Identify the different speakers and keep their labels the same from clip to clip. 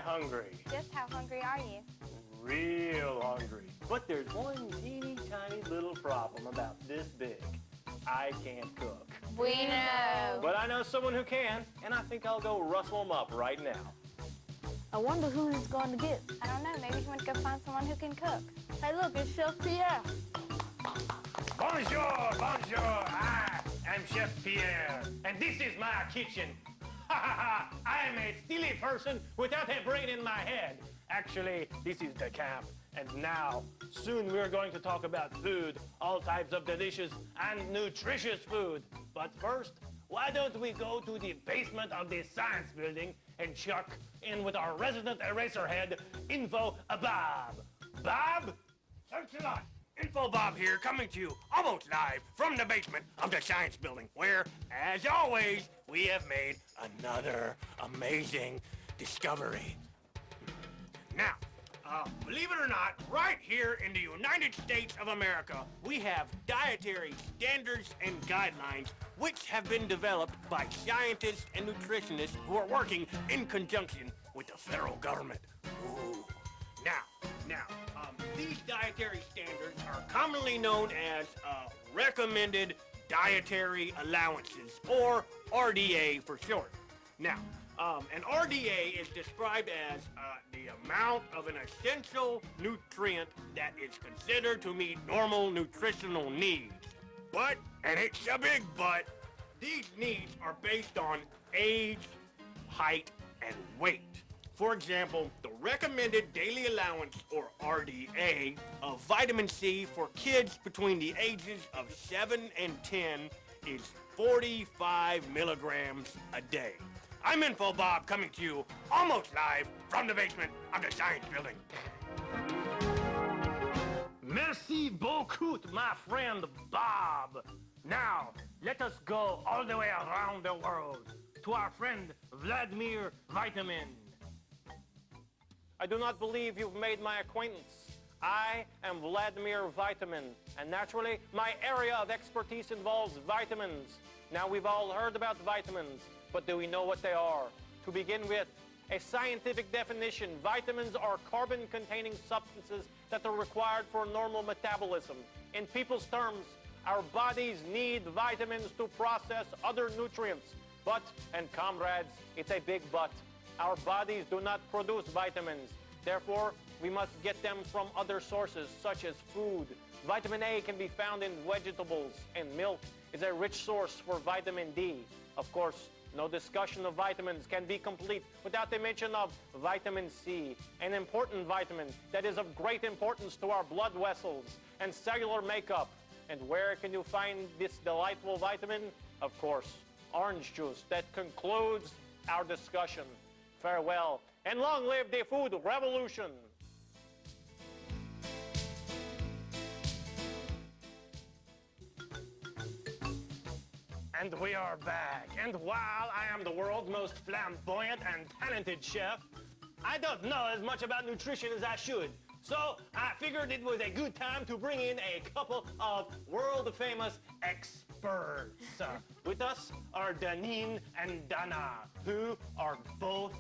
Speaker 1: hungry.
Speaker 2: Just how hungry are you?
Speaker 1: Real hungry. But there's one teeny tiny little problem about this big. I can't cook.
Speaker 2: We know.
Speaker 1: But I know someone who can, and I think I'll go rustle him up right now.
Speaker 3: I wonder who he's going to get.
Speaker 2: I don't know. Maybe he went to go find someone who can cook.
Speaker 3: Hey, look, it's Chef Pierre.
Speaker 1: Bonjour, bonjour. I am Chef Pierre, and this is my kitchen. Ha ha ha! I am a silly person without a brain in my head. Actually, this is the camp. And now, soon we're going to talk about food, all types of delicious and nutritious food. But first, why don't we go to the basement of the science building and check in with our resident eraser head, Info Bob. Bob? Thanks a lot. Info Bob here, coming to you almost live from the basement of the science building, where, as always, we have made another amazing discovery. Now, believe it or not, right here in the United States of America, we have dietary standards and guidelines which have been developed by scientists and nutritionists who are working in conjunction with the federal government. Ooh. Now, these dietary standards are commonly known as recommended dietary allowances, or RDA for short. Now, an RDA is described as the amount of an essential nutrient that is considered to meet normal nutritional needs. But, and it's a big but, these needs are based on age, height, and weight. For example, the recommended daily allowance, or RDA, of vitamin C for kids between the ages of 7 and 10 is 45 milligrams a day. I'm Info Bob, coming to you almost live from the basement of the science building. Merci beaucoup, my friend Bob. Now, let us go all the way around the world to our friend Vladimir Vitamin. I do not believe you've made my acquaintance. I am Vladimir Vitamin, and naturally, my area of expertise involves vitamins. Now, we've all heard about vitamins, but do we know what they are? To begin with, a scientific definition, vitamins are carbon-containing substances that are required for normal metabolism. In people's terms, our bodies need vitamins to process other nutrients. But, and comrades, it's a big but, our bodies do not produce vitamins. Therefore, we must get them from other sources, such as food. Vitamin A can be found in vegetables, and milk is a rich source for vitamin D. Of course, no discussion of vitamins can be complete without the mention of vitamin C, an important vitamin that is of great importance to our blood vessels and cellular makeup. And where can you find this delightful vitamin? Of course, orange juice. That concludes our discussion. Farewell, and long live the food revolution! And we are back. And while I am the world's most flamboyant and talented chef, I don't know as much about nutrition as I should. So I figured it was a good time to bring in a couple of world-famous experts. With us are Danine and Dana, who are both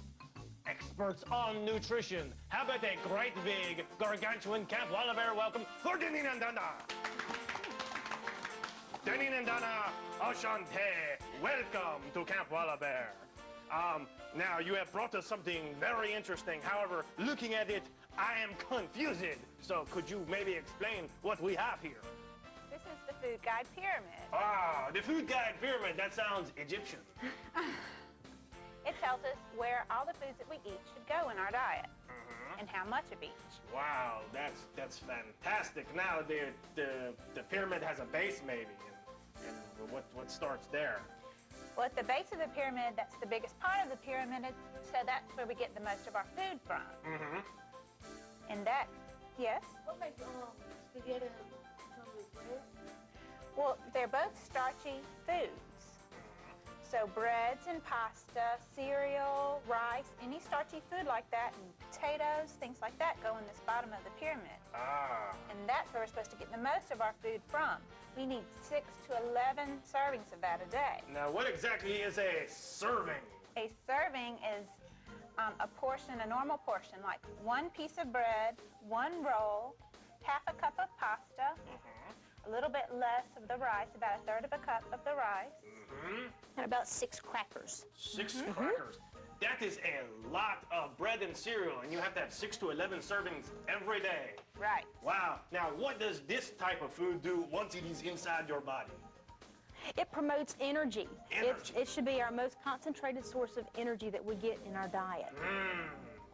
Speaker 1: experts on nutrition. How about a great big gargantuan Camp WALABEAR welcome for Danine and Dana? Danine and Dana, enchanté. Welcome to Camp WALABEAR. Now you have brought us something very interesting. However, looking at it, I am confused. So could you maybe explain what we have here?
Speaker 2: This is the food guide pyramid.
Speaker 1: Ah, the food guide pyramid. That sounds Egyptian.
Speaker 2: It tells us where all the foods that we eat should go in our diet, and how much of each.
Speaker 1: Wow, that's fantastic. Now the pyramid has a base maybe, and what starts there?
Speaker 2: Well, at the base of the pyramid, that's the biggest part of the pyramid, so that's where we get the most of our food from. And that, yes?
Speaker 3: What makes spaghetti come with bread?
Speaker 2: Well, they're both starchy foods. So breads and pasta, cereal, rice, any starchy food like that, and potatoes, things like that go in this bottom of the pyramid.
Speaker 1: Ah.
Speaker 2: And that's where we're supposed to get the most of our food from. We need 6 to 11 servings of that a day.
Speaker 1: Now, what exactly is a serving?
Speaker 2: A serving is a portion, a normal portion, like 1 piece of bread, 1 roll, half a cup of pasta, a little bit less of the rice, about 1/3 of a cup of the rice,
Speaker 4: And about 6 crackers.
Speaker 1: 6 crackers. That is a lot of bread and cereal, and you have to have 6 to 11 servings every day.
Speaker 2: Right.
Speaker 1: Wow. Now, what does this type of food do once it is inside your body?
Speaker 4: It promotes energy.
Speaker 1: Energy.
Speaker 4: It should be our most concentrated source of energy that we get in our diet.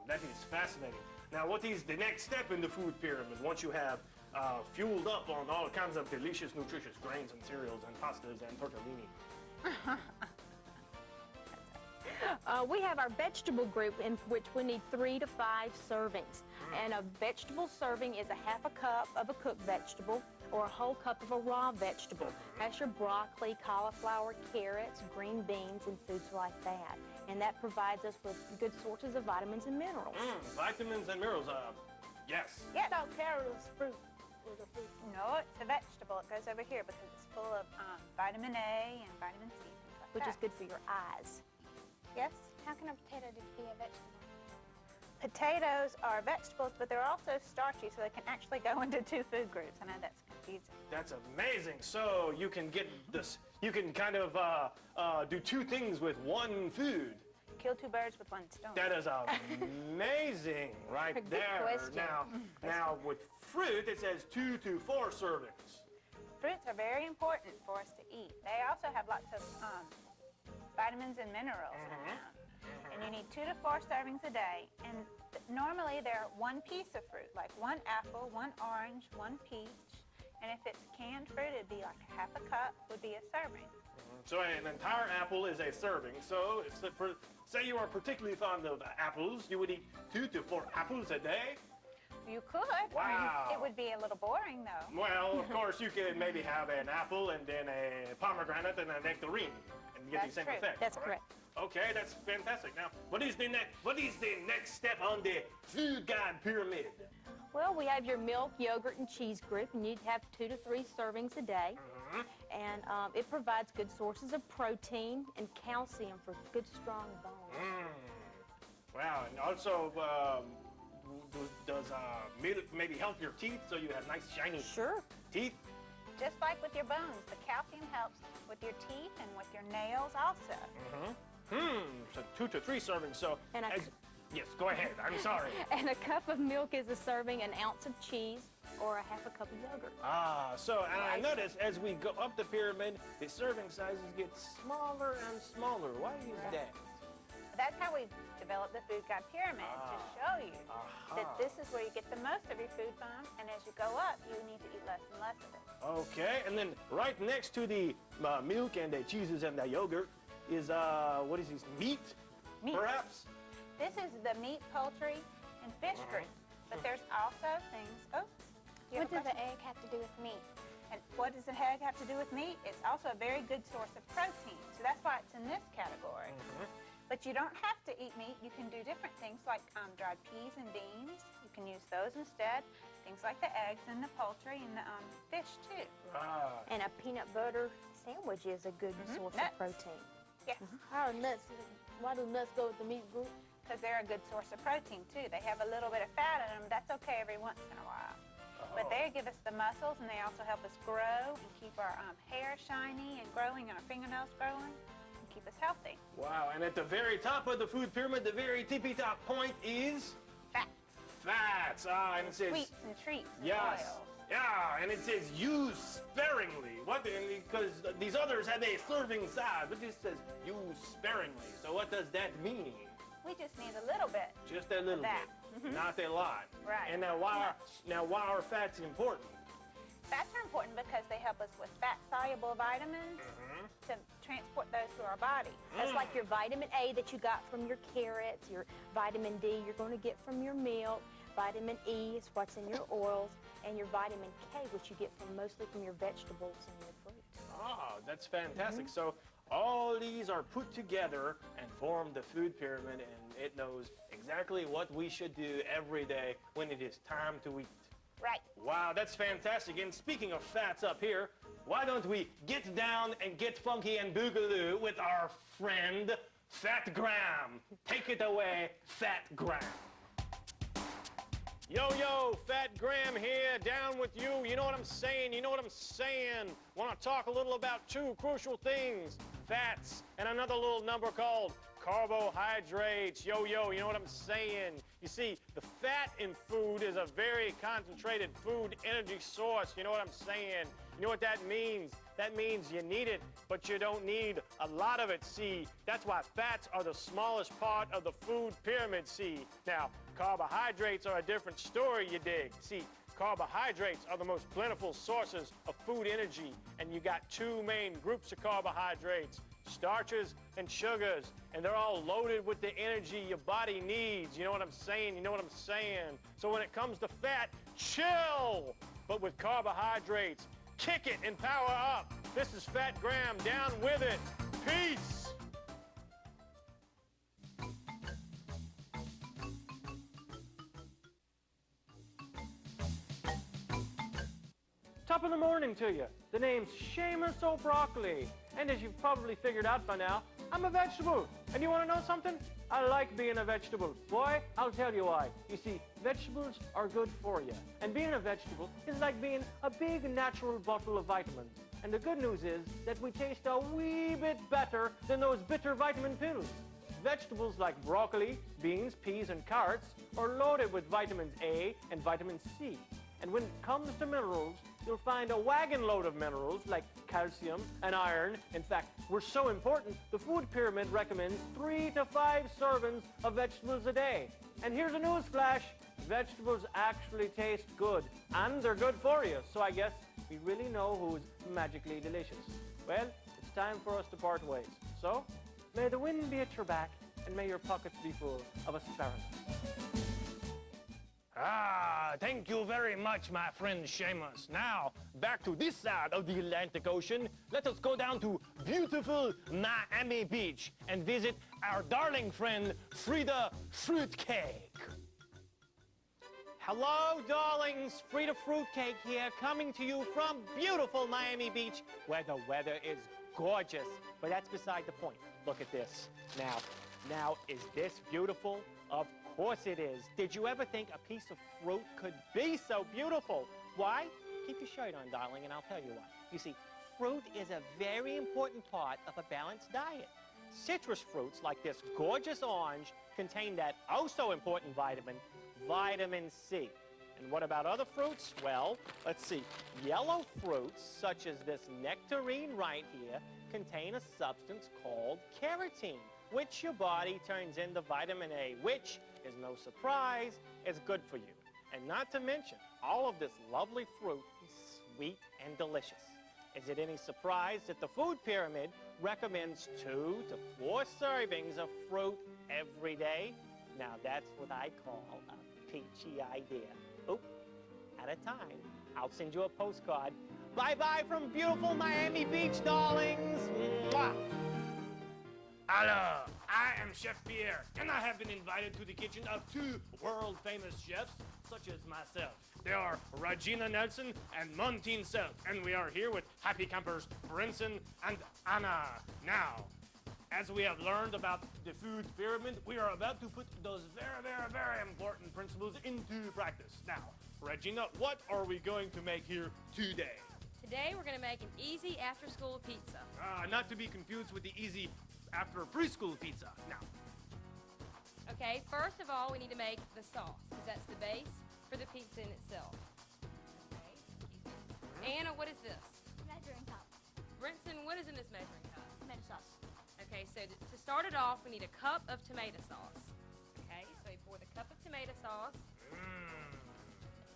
Speaker 1: That is fascinating. Now, what is the next step in the food pyramid once you have fueled up on all kinds of delicious, nutritious grains and cereals and pastas and tortellini?
Speaker 4: We have our vegetable group in which we need 3 to 5 servings. And a vegetable serving is a half a cup of a cooked vegetable or a whole cup of a raw vegetable. That's your broccoli, cauliflower, carrots, green beans, and foods like that. And that provides us with good sources of vitamins and minerals.
Speaker 1: Vitamins and minerals, yes.
Speaker 2: Yeah.
Speaker 3: I thought carrot was fruit. Was a fruit.
Speaker 2: No, it's a vegetable. It goes over here because it's full of vitamin A and vitamin C, things like
Speaker 4: Which
Speaker 2: that.
Speaker 4: is good for your eyes.
Speaker 2: Yes?
Speaker 3: How can a potato be a vegetable?
Speaker 2: Potatoes are vegetables, but they're also starchy, so they can actually go into 2 food groups. I know that's confusing.
Speaker 1: That's amazing. So you can get this, you can kind of do 2 things with 1 food.
Speaker 2: Kill 2 birds with 1 stone.
Speaker 1: That is amazing right
Speaker 2: Good
Speaker 1: there.
Speaker 2: question.
Speaker 1: Now with fruit, it says 2 to 4 servings.
Speaker 2: Fruits are very important for us to eat. They also have lots of vitamins and minerals in them. And you need 2 to 4 servings a day. And normally they're 1 piece of fruit, like 1 apple, 1 orange, 1 peach. And if it's canned fruit, it'd be like half a cup would be a serving.
Speaker 1: So an entire apple is a serving. So if say you are particularly fond of apples, you would eat 2 to 4 apples a day.
Speaker 2: You could.
Speaker 1: Wow.
Speaker 2: I mean, it would be a little boring, though.
Speaker 1: Well, of course, you could maybe have an apple and then a pomegranate and a nectarine and get the
Speaker 2: That's
Speaker 1: same
Speaker 2: true.
Speaker 1: effect.
Speaker 4: That's
Speaker 1: all right?
Speaker 4: correct.
Speaker 1: Okay, that's fantastic. Now, what is the next step on the food guide pyramid?
Speaker 4: Well, we have your milk, yogurt, and cheese group, and you'd have 2 to 3 servings a day. And it provides good sources of protein and calcium for good, strong bones.
Speaker 1: Wow, and also, does milk maybe help your teeth so you have nice, shiny
Speaker 4: Sure.
Speaker 1: teeth?
Speaker 2: Just like with your bones, the calcium helps with your teeth and with your nails also.
Speaker 1: So 2 to 3 servings. So,
Speaker 4: And
Speaker 1: yes, go ahead. I'm sorry.
Speaker 4: And a cup of milk is a serving, an ounce of cheese, or a half a cup of yogurt.
Speaker 1: And I notice as we go up the pyramid, the serving sizes get smaller and smaller. Why is that?
Speaker 2: That's how we developed the food guide pyramid, to show you that this is where you get the most of your food from, and as you go up, you need to eat less and less of it.
Speaker 1: Okay, and then right next to the milk and the cheeses and the yogurt is, what is this, meat?
Speaker 2: Meat.
Speaker 1: Perhaps?
Speaker 2: This is the meat, poultry, and fish group, but there's also things,
Speaker 3: What does the egg have to do with meat?
Speaker 2: And what does the egg have to do with meat? It's also a very good source of protein, so that's why it's in this category. But you don't have to eat meat. You can do different things like dried peas and beans. You can use those instead. Things like the eggs and the poultry and the fish too.
Speaker 4: And a peanut butter sandwich is a good source
Speaker 2: Nuts.
Speaker 4: of protein.
Speaker 2: Yes,
Speaker 3: Why do nuts go with the meat group?
Speaker 2: because they're a good source of protein too. They have a little bit of fat in them. That's okay every once in a while. But they give us the muscles, and they also help us grow and keep our hair shiny and growing and our fingernails growing and keep us healthy.
Speaker 1: Wow, and at the very top of the food pyramid, the very tippy-top point is
Speaker 2: Fats,
Speaker 1: fats. And it says...
Speaker 2: sweets, and treats, and
Speaker 1: Yes.
Speaker 2: oils.
Speaker 1: Yeah, and it says use sparingly. What? Because these others have a serving size, but this says use sparingly. So what does that mean?
Speaker 2: We just need a little bit.
Speaker 1: Just a little
Speaker 2: that.
Speaker 1: bit, not a lot.
Speaker 2: Right.
Speaker 1: And now why are fats important?
Speaker 2: Fats are important because they help us with fat-soluble vitamins to transport those through our body.
Speaker 4: That's like your vitamin A that you got from your carrots, your vitamin D you're going to get from your milk, vitamin E is what's in your oils, and your vitamin K, which you get mostly from your vegetables and your fruits.
Speaker 1: That's fantastic. So all these are put together and form the food pyramid, and it knows exactly what we should do every day when it is time to eat.
Speaker 2: Right.
Speaker 1: Wow, that's fantastic. And speaking of fats up here, why don't we get down and get funky and boogaloo with our friend Fat Graham. Take it away, Fat Graham. Yo, Fat Graham here, down with you. You know what I'm saying? Want to talk a little about two crucial things, fats and another little number called carbohydrates. Yo, you know what I'm saying? You see, the fat in food is a very concentrated food energy source. You know what I'm saying? You know what that means? That means you need it, but you don't need a lot of it, see? That's why fats are the smallest part of the food pyramid, see? Now, carbohydrates are a different story, you dig? See, carbohydrates are the most plentiful sources of food energy, and you got two main groups of carbohydrates, starches and sugars, and they're all loaded with the energy your body needs. You know what I'm saying? So when it comes to fat, chill! But with carbohydrates, kick it and power up. This is Fat Graham, down with it. Peace! Top of the morning to you. The name's Seamus O'Broccoli. And as you've probably figured out by now, I'm a vegetable. And you want to know something? I like being a vegetable. Why? I'll tell you why. You see, vegetables are good for you. And being a vegetable is like being a big natural bottle of vitamins. And the good news is that we taste a wee bit better than those bitter vitamin pills. Vegetables like broccoli, beans, peas, and carrots are loaded with vitamins A and vitamin C. And when it comes to minerals, you'll find a wagon load of minerals like calcium and iron. In fact, we're so important, the food pyramid recommends 3 to 5 servings of vegetables a day. And here's a news flash. Vegetables actually taste good, and they're good for you. So I guess we really know who's magically delicious. Well, it's time for us to part ways. So, may the wind be at your back, and may your pockets be full of asparagus. Thank you very much, my friend Seamus. Now, back to this side of the Atlantic Ocean. Let us go down to beautiful Miami Beach and visit our darling friend, Frida Fruitcake. Hello, darlings. Frida Fruitcake here, coming to you from beautiful Miami Beach, where the weather is gorgeous. But that's beside the point. Look at this. Now, is this beautiful? Of course it is. Did you ever think a piece of fruit could be so beautiful? Why? Keep your shirt on, darling, and I'll tell you why. You see, fruit is a very important part of a balanced diet. Citrus fruits, like this gorgeous orange, contain that oh-so-important vitamin, vitamin C. And what about other fruits? Well, let's see. Yellow fruits, such as this nectarine right here, contain a substance called carotene, which your body turns into vitamin A, which is no surprise, is good for you. And not to mention, all of this lovely fruit is sweet and delicious. Is it any surprise that the food pyramid recommends 2 to 4 servings of fruit every day? Now that's what I call a peachy idea. Oop, at a time. I'll send you a postcard. Bye-bye from beautiful Miami Beach, darlings. Mwah. Hello, I am Chef Pierre, and I have been invited to the kitchen of 2 world-famous chefs, such as myself. They are Regina Nelson and Montine Seth, and we are here with happy campers Brinson and Anna. Now, as we have learned about the food pyramid, we are about to put those very important principles into practice. Now, Regina, what are we going to make here today?
Speaker 5: Today we're going to make an easy after-school pizza.
Speaker 1: Not to be confused with the easy after preschool pizza. Now.
Speaker 5: Okay, first of all, we need to make the sauce, because that's the base for the pizza in itself. Okay. Anna, what is this?
Speaker 3: Measuring cup.
Speaker 5: Brinson, what is in this measuring cup?
Speaker 3: Tomato sauce.
Speaker 5: Okay, so to start it off, we need a cup of tomato sauce. Okay, so you pour the cup of tomato sauce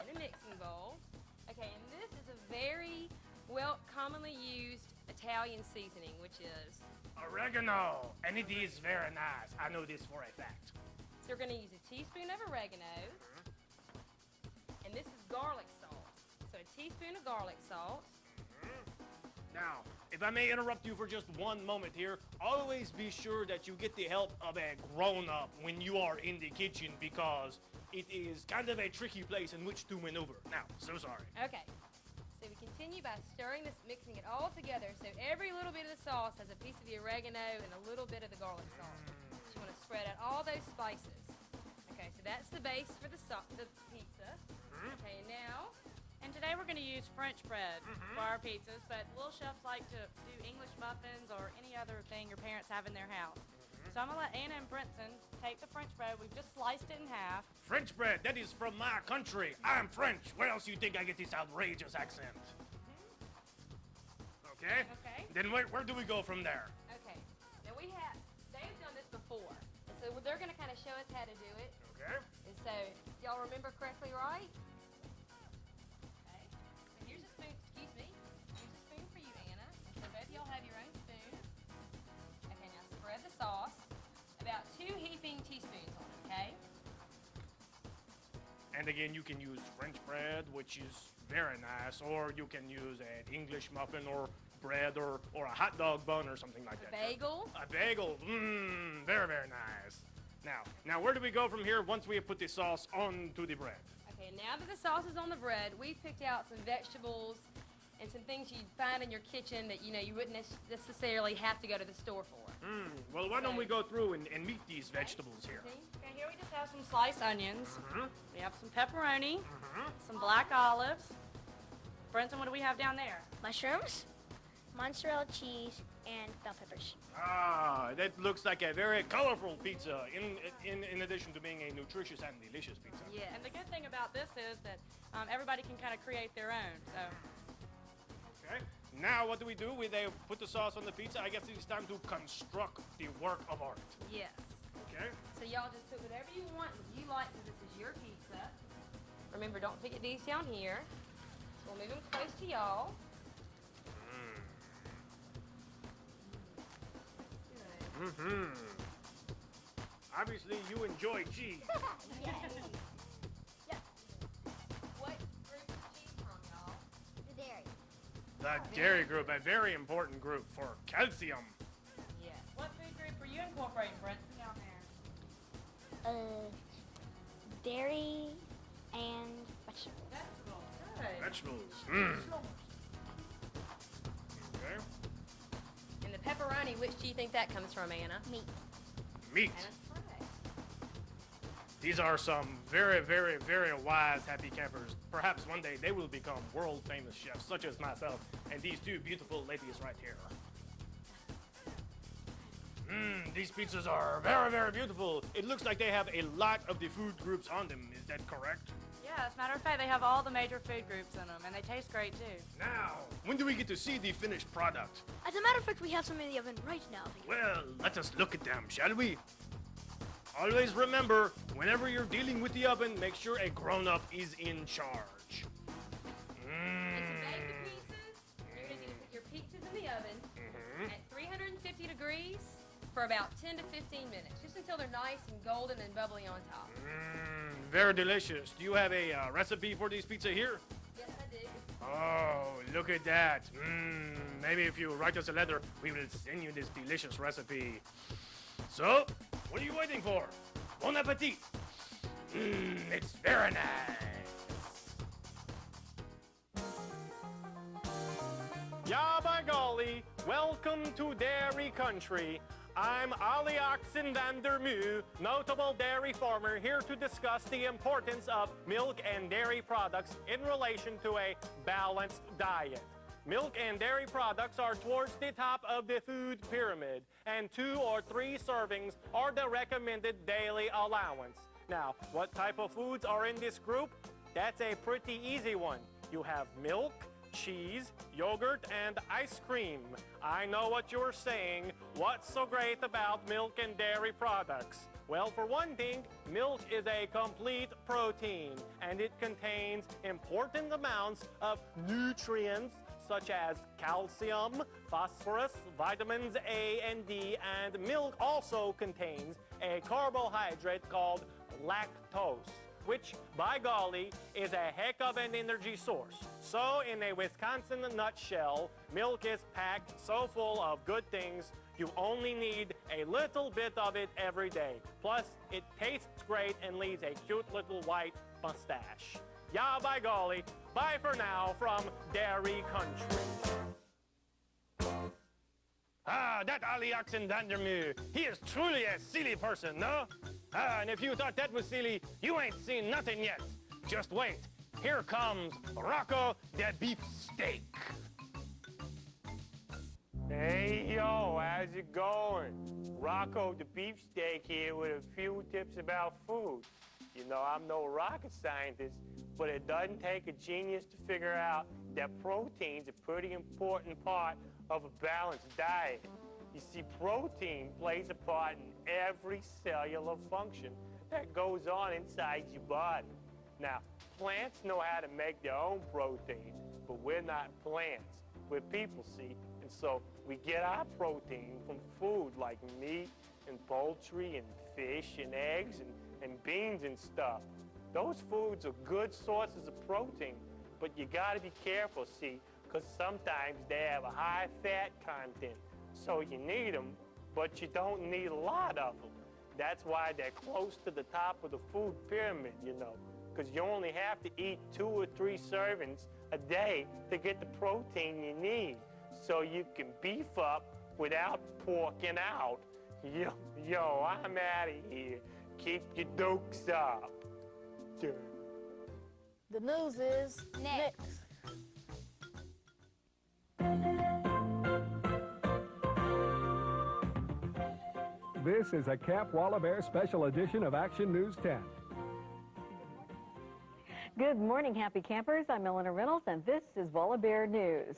Speaker 5: in a mixing bowl. Okay, and this is a very commonly used Italian seasoning, which is
Speaker 1: oregano, and it is very nice. I know this for a fact.
Speaker 5: So we're going to use a teaspoon of oregano, and this is garlic salt. So a teaspoon of garlic salt.
Speaker 1: Now, if I may interrupt you for just one moment here, always be sure that you get the help of a grown-up when you are in the kitchen, because it is kind of a tricky place in which to maneuver. Now, so sorry.
Speaker 5: Okay, so we continue continue by stirring this, mixing it all together so every little bit of the sauce has a piece of the oregano and a little bit of the garlic sauce. So you want to spread out all those spices. Okay, so that's the base for the pizza. Okay, now,
Speaker 6: And today we're going to use French bread for our pizzas, but little chefs like to do English muffins or any other thing your parents have in their house. So I'm going to let Anna and Brenton take the French bread. We've just sliced it in half.
Speaker 1: French bread, that is from my country. I'm French. Where else do you think I get this outrageous accent? Okay?
Speaker 5: Okay.
Speaker 1: Then where do we go from there?
Speaker 5: Okay. Now they've done this before. And so they're going to kind of show us how to do it.
Speaker 1: Okay.
Speaker 5: And so, y'all remember correctly, right? Okay. So here's a spoon, excuse me. Here's a spoon for you, Anna. So both y'all have your own spoon. Okay, now spread the sauce. About 2 heaping teaspoons on it, okay?
Speaker 1: And again, you can use French bread, which is very nice, or you can use an English muffin or bread or a hot dog bun or something like that.
Speaker 5: Bagel.
Speaker 1: A bagel. Very, very nice. Now, where do we go from here once we have put the sauce onto the bread?
Speaker 5: Okay, now that the sauce is on the bread, we've picked out some vegetables and some things you'd find in your kitchen that, you wouldn't necessarily have to go to the store for.
Speaker 1: Well, why don't we go through and meet these vegetables here?
Speaker 5: See?
Speaker 6: Okay, here we just have some sliced onions. We have some pepperoni, some black olives. Brenton, what do we have down there?
Speaker 4: Mushrooms, mozzarella cheese, and bell peppers.
Speaker 1: Ah, that looks like a very colorful pizza, in addition to being a nutritious and delicious pizza.
Speaker 5: Yeah.
Speaker 6: And the good thing about this is that everybody can kind of create their own. So
Speaker 1: Okay. Now, what do? They put the sauce on the pizza. I guess it's time to construct the work of art.
Speaker 5: Yes.
Speaker 1: Okay.
Speaker 5: So y'all just put whatever you want that you like, because this is your pizza. Remember, don't forget these down here. So we'll move them close to y'all. Good.
Speaker 1: Obviously, you enjoy cheese.
Speaker 5: What group is cheese from, y'all?
Speaker 3: The dairy.
Speaker 1: The dairy group, a very important group for calcium.
Speaker 5: Yes.
Speaker 6: what food group are you incorporating, Brenton, down there?
Speaker 4: Dairy and vegetables.
Speaker 5: Vegetables. Good.
Speaker 1: Vegetables. Okay.
Speaker 5: And the pepperoni, which do you think that comes from, Anna?
Speaker 4: Meat.
Speaker 1: Meat.
Speaker 5: Anna's correct.
Speaker 1: These are some very, very, very wise happy campers. Perhaps one day they will become world famous chefs, such as myself and these two beautiful ladies right here. These pizzas are very, very beautiful. It looks like they have a lot of the food groups on them. Is that correct?
Speaker 6: Yeah, as a matter of fact, they have all the major food groups in them, and they taste great too.
Speaker 1: Now, when do we get to see the finished product?
Speaker 4: As a matter of fact, we have some in the oven right now.
Speaker 1: Well, let us look at them, shall we? Always remember, whenever you're dealing with the oven, make sure a grown-up is in charge.
Speaker 5: And to bake the pizzas, you're going to put your pizzas in the oven at 350 degrees for about 10 to 15 minutes, just until they're nice and golden and bubbly on top.
Speaker 1: Very delicious. Do you have a recipe for these pizza here?
Speaker 5: Yes, I do.
Speaker 1: Oh, look at that. Maybe if you write us a letter, we will send you this delicious recipe. So, what are you waiting for? Bon appetit. It's very nice. Yeah, by golly, welcome to dairy country. I'm Ali Oxen van der Mu, notable dairy farmer, here to discuss the importance of milk and dairy products in relation to a balanced diet. Milk and dairy products are towards the top of the food pyramid, and 2 or 3 servings are the recommended daily allowance. Now, what type of foods are in this group? That's a pretty easy one. You have milk, cheese, yogurt, and ice cream. I know what you're saying. What's so great about milk and dairy products? Well, for one thing, milk is a complete protein, and it contains important amounts of nutrients such as calcium, phosphorus, vitamins A and D, and milk also contains a carbohydrate called lactose, which, by golly, is a heck of an energy source. So, in a Wisconsin nutshell, milk is packed so full of good things, you only need a little bit of it every day. Plus, it tastes great and leaves a cute little white mustache. Yeah, by golly. Bye for now from Dairy Country. Ah, that Alexander, he is truly a silly person, no? Ah, and if you thought that was silly, you ain't seen nothing yet. Just wait. Here comes Rocco the Beefsteak. Hey, yo, how's it going? Rocco the Beefsteak here with a few tips about food. You know, I'm no rocket scientist, but it doesn't take a genius to figure out that protein's a pretty important part of a balanced diet. You see, protein plays a part in every cellular function that goes on inside your body. Now, plants know how to make their own protein, but we're not plants. We're people, see? And so we get our protein from food like meat and poultry and fish and eggs and beans and stuff. Those foods are good sources of protein, but you gotta be careful, see, because sometimes they have a high fat content. So you need them, but you don't need a lot of them. That's why they're close to the top of the food pyramid, you know, because you only have to eat 2 or 3 servings a day to get the protein you need, so you can beef up without porking out. Yo, I'm out of here. Keep your dukes up.
Speaker 3: The news is
Speaker 2: Next.
Speaker 7: This is a Camp WALABEAR special edition of Action News 10.
Speaker 8: Good morning, happy campers. I'm Eleanor Reynolds, and this is WALABEAR News.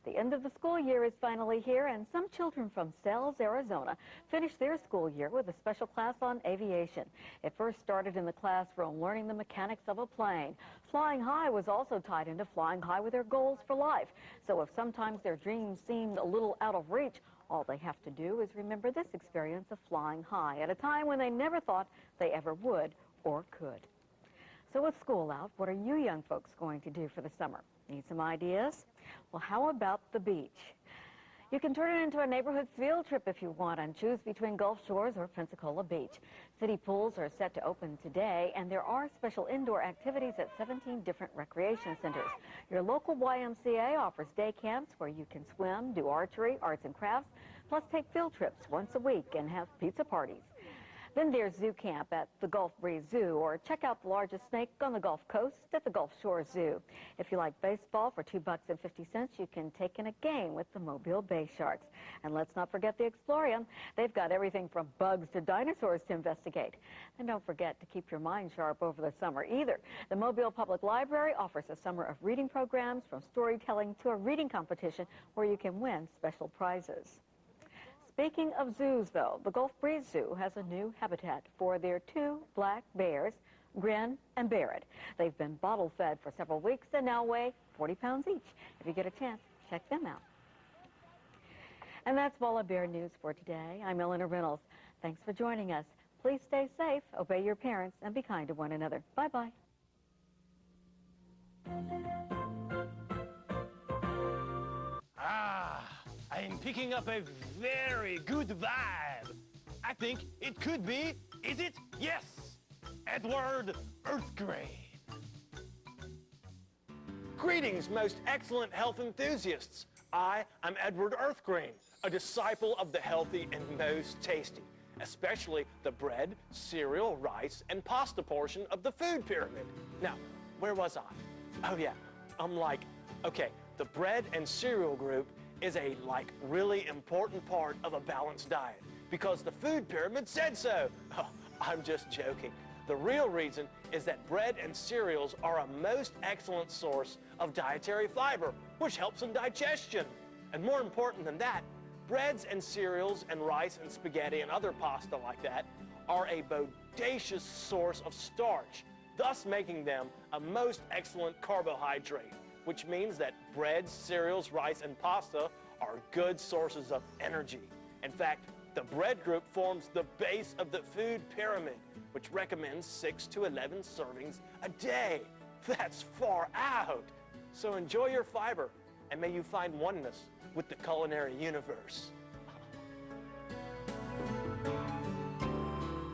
Speaker 8: The end of the school year is finally here, and some children from Sells, Arizona, finished their school year with a special class on aviation. It first started in the classroom, learning the mechanics of a plane. Flying high was also tied into flying high with their goals for life. So if sometimes their dreams seemed a little out of reach, all they have to do is remember this experience of flying high at a time when they never thought they ever would or could. So with school out, what are you young folks going to do for the summer? Need some ideas? Well, how about the beach? You can turn it into a neighborhood field trip if you want and choose between Gulf Shores or Pensacola Beach. City pools are set to open today, and there are special indoor activities at 17 different recreation centers. Your local YMCA offers day camps where you can swim, do archery, arts and crafts, plus take field trips once a week and have pizza parties. Then there's Zoo Camp at the Gulf Breeze Zoo, or check out the largest snake on the Gulf Coast at the Gulf Shore Zoo. If you like baseball, for $2.50, you can take in a game with the Mobile Bay Sharks. And let's not forget the Explorium. They've got everything from bugs to dinosaurs to investigate. And don't forget to keep your mind sharp over the summer either. The Mobile Public Library offers a summer of reading programs, from storytelling to a reading competition where you can win special prizes. Speaking of zoos, though, the Gulf Breeze Zoo has a new habitat for their 2 black bears, Grin and Barrett. They've been bottle fed for several weeks and now weigh 40 pounds each. If you get a chance, check them out. And that's WALABEAR News for today. I'm Eleanor Reynolds. Thanks for joining us. Please stay safe, obey your parents, and be kind to one another. Bye-bye.
Speaker 1: I'm picking up a very good vibe. I think it could be, is it? Yes, Edward Earthgrain. Greetings, most excellent health enthusiasts. I am Edward Earthgrain, a disciple of the healthy and most tasty, especially the bread, cereal, rice, and pasta portion of the food pyramid. Now, where was I? Oh yeah, I'm like, okay, the bread and cereal group is a really important part of a balanced diet because the food pyramid said so. Oh, I'm just joking. The real reason is that bread and cereals are a most excellent source of dietary fiber, which helps in digestion. And more important than that, breads and cereals and rice and spaghetti and other pasta like that are a bodacious source of starch, thus making them a most excellent carbohydrate, which means that breads, cereals, rice, and pasta are good sources of energy. In fact, the bread group forms the base of the food pyramid, which recommends 6 to 11 servings a day. That's far out. So enjoy your fiber, and may you find oneness with the culinary universe.